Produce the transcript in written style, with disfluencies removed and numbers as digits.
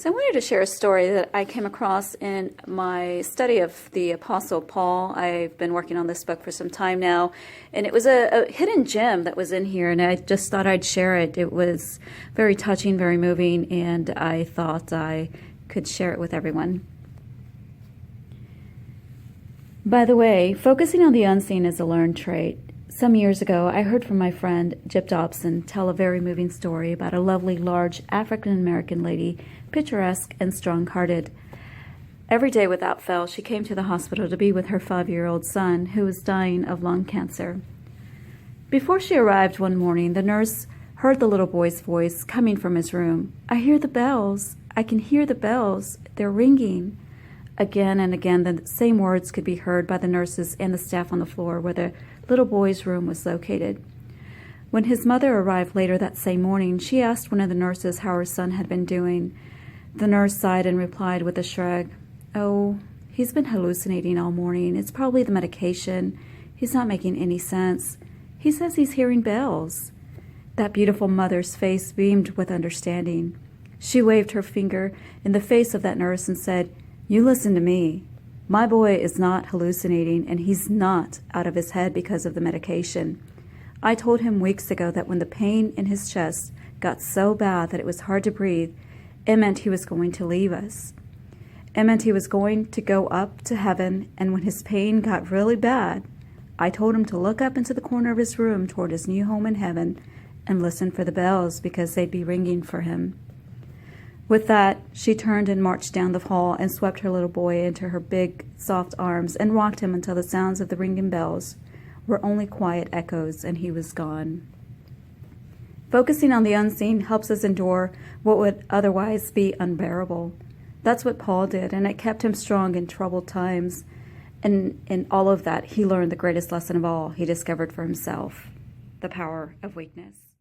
So I wanted to share a story that I came across in my study of the Apostle Paul. I've been working on this book for some time now, and it was a hidden gem that was in here, and I just thought I'd share it. It was very touching, very moving, and I thought I could share it with everyone. By the way, focusing on the unseen is a learned trait. Some years ago, I heard from my friend Jip Dobson tell a very moving story about a lovely, large African-American lady, picturesque and strong-hearted. Every day without fail, she came to the hospital to be with her 5-year-old son, who was dying of lung cancer. Before she arrived one morning, the nurse heard the little boy's voice coming from his room. "I hear the bells. I can hear the bells. They're ringing." Again and again, the same words could be heard by the nurses and the staff on the floor where the little boy's room was located. When his mother arrived later that same morning, she asked one of the nurses how her son had been doing. The nurse sighed and replied with a shrug, "Oh, he's been hallucinating all morning. It's probably the medication. He's not making any sense. He says he's hearing bells." That beautiful mother's face beamed with understanding. She waved her finger in the face of that nurse and said, "You listen to me. My boy is not hallucinating, and he's not out of his head because of the medication. I told him weeks ago that when the pain in his chest got so bad that it was hard to breathe, it meant he was going to leave us. It meant he was going to go up to heaven, and when his pain got really bad, I told him to look up into the corner of his room toward his new home in heaven and listen for the bells because they'd be ringing for him." With that, she turned and marched down the hall and swept her little boy into her big, soft arms and rocked him until the sounds of the ringing bells were only quiet echoes and he was gone. Focusing on the unseen helps us endure what would otherwise be unbearable. That's what Paul did, and it kept him strong in troubled times. And in all of that, he learned the greatest lesson of all. He discovered for himself the power of weakness.